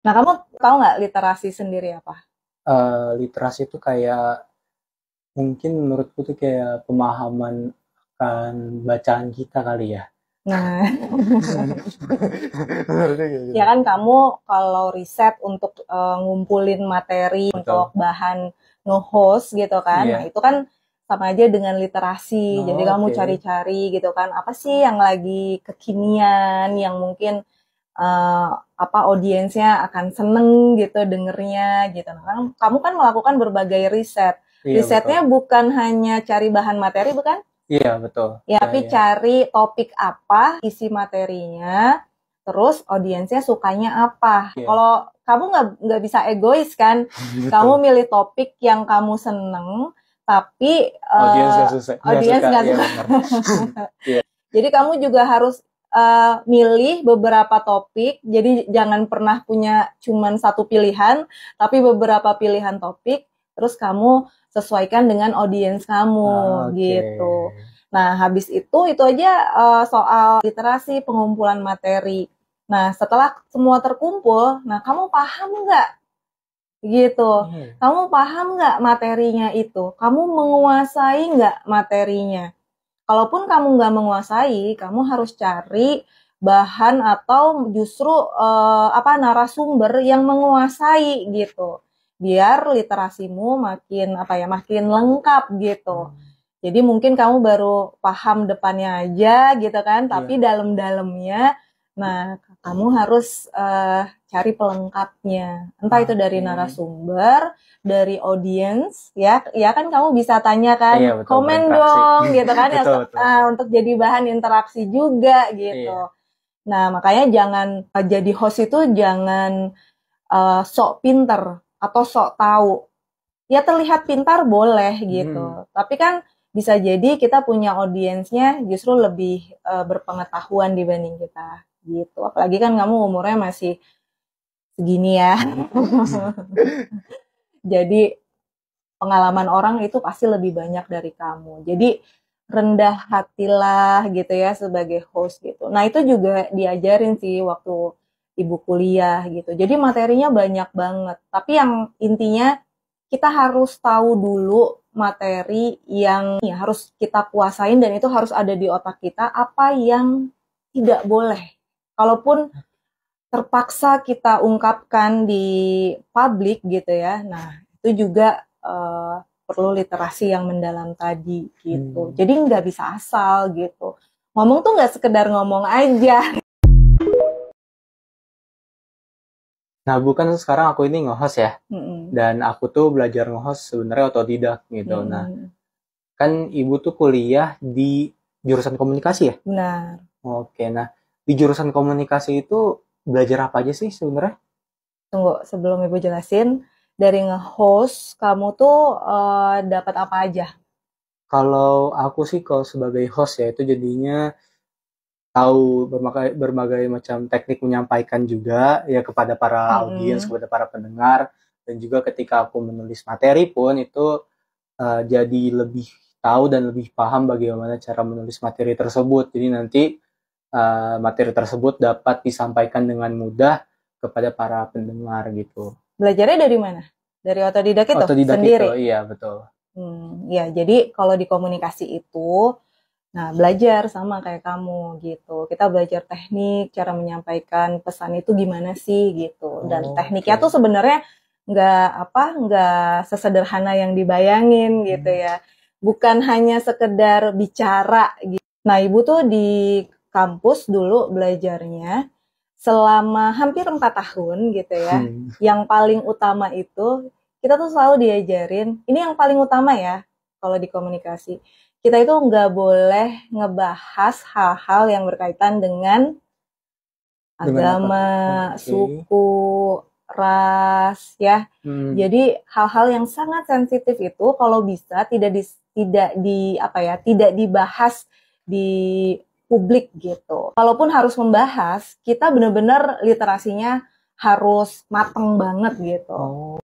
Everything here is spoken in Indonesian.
Nah, kamu tahu nggak literasi sendiri apa? Literasi itu kayak mungkin menurutku tuh kayak pemahaman akan bacaan kita kali ya. Nah, Menurutnya kayak ya gitu. kan kamu kalau riset untuk ngumpulin materi untuk Betul. bahan nge-host gitu kan. Nah, Iya. itu kan sama aja dengan literasi. Jadi Oh, kamu oke. cari-cari gitu kan, apa sih yang lagi kekinian yang mungkin apa audiensnya akan seneng gitu dengernya gitu. Nah, kan kamu kan melakukan berbagai riset. Iya Risetnya betul. bukan hanya cari bahan materi, bukan? Iya betul. Ya, Ya tapi ya. cari topik apa, isi materinya, terus audiensnya sukanya apa. Iya. Kalau kamu nggak bisa egois kan, kamu Betul. milih topik yang kamu seneng, tapi Audiens gak susah, nggak audiens suka. nggak Iya suka. benar. Iya. Jadi kamu juga harus milih beberapa topik. Jadi jangan pernah punya cuman satu pilihan, tapi beberapa pilihan topik. Terus kamu sesuaikan dengan audiens Ah, kamu oke. gitu. Nah, habis itu aja soal literasi pengumpulan materi. Nah, setelah semua terkumpul, nah kamu paham nggak gitu? Iya. Kamu paham nggak materinya itu? Kamu menguasai nggak materinya? Kalaupun kamu nggak menguasai, kamu harus cari bahan atau justru apa narasumber yang menguasai gitu. Biar literasimu makin apa ya, makin lengkap gitu. Hmm, Jadi mungkin kamu baru paham depannya aja gitu kan, tapi iya. dalam-dalamnya, nah kamu harus cari pelengkapnya. Entah itu dari Oke. narasumber, dari audiens, ya, ya kan kamu bisa tanya Iya kan, betul, komen berinteraksi. dong gitu kan, ya, Betul betul betul. untuk jadi bahan interaksi juga Iya. gitu. Nah makanya jangan jadi host itu jangan sok pinter atau sok tahu. Ya terlihat pintar boleh Hmm. gitu. Tapi kan bisa jadi kita punya audiensnya justru lebih berpengetahuan dibanding kita gitu. Apalagi kan kamu umurnya masih segini ya. Jadi pengalaman orang itu pasti lebih banyak dari kamu. Jadi rendah hatilah gitu ya sebagai host gitu. Nah itu juga diajarin sih waktu ibu kuliah gitu. Jadi materinya banyak banget. Tapi yang intinya kita harus tahu dulu materi yang ya, harus kita kuasain dan itu harus ada di otak kita apa yang tidak boleh. Kalaupun terpaksa kita ungkapkan di publik gitu ya. Nah, itu juga perlu literasi yang mendalam tadi gitu. Hmm. Jadi nggak bisa asal gitu. Ngomong tuh nggak sekedar ngomong aja. Nah, bukan sekarang aku ini nge-host ya. Mm-mm. Dan aku tuh belajar nge-host sebenarnya otodidak gitu. Nah, Mm-mm. kan ibu tuh kuliah di jurusan komunikasi ya? Benar. Oke, nah di jurusan komunikasi itu belajar apa aja sih sebenarnya? Tunggu, sebelum Ibu jelasin, dari nge-host, kamu tuh dapat apa aja? Kalau aku sih kalau sebagai host ya itu jadinya tahu berbagai macam teknik menyampaikan juga ya kepada para audiens, Mm-mm. kepada para pendengar, dan juga ketika aku menulis materi pun itu jadi lebih tahu dan lebih paham bagaimana cara menulis materi tersebut. Jadi nanti materi tersebut dapat disampaikan dengan mudah kepada para pendengar gitu. Belajarnya dari mana? Dari otodidak itu Otodidak itu, sendiri. iya betul. Ya, jadi kalau di komunikasi itu, nah belajar sama kayak kamu gitu. Kita belajar teknik, cara menyampaikan pesan itu gimana sih gitu. Dan Oh, tekniknya tuh oke. sebenarnya nggak sesederhana yang dibayangin gitu Hmm. ya. Bukan hanya sekedar bicara gitu. Nah, Ibu tuh di kampus dulu belajarnya selama hampir 4 tahun gitu ya. Hmm. Yang paling utama itu kita tuh selalu diajarin, ini yang paling utama ya kalau di komunikasi. Kita itu nggak boleh ngebahas hal-hal yang berkaitan dengan Dengan apa agama, tuh? Oh, oke. suku, ras, ya. Hmm. Jadi hal-hal yang sangat sensitif itu kalau bisa tidak di apa ya, tidak dibahas di publik gitu. Kalaupun harus membahas, kita benar-benar literasinya harus mateng banget gitu. Oh.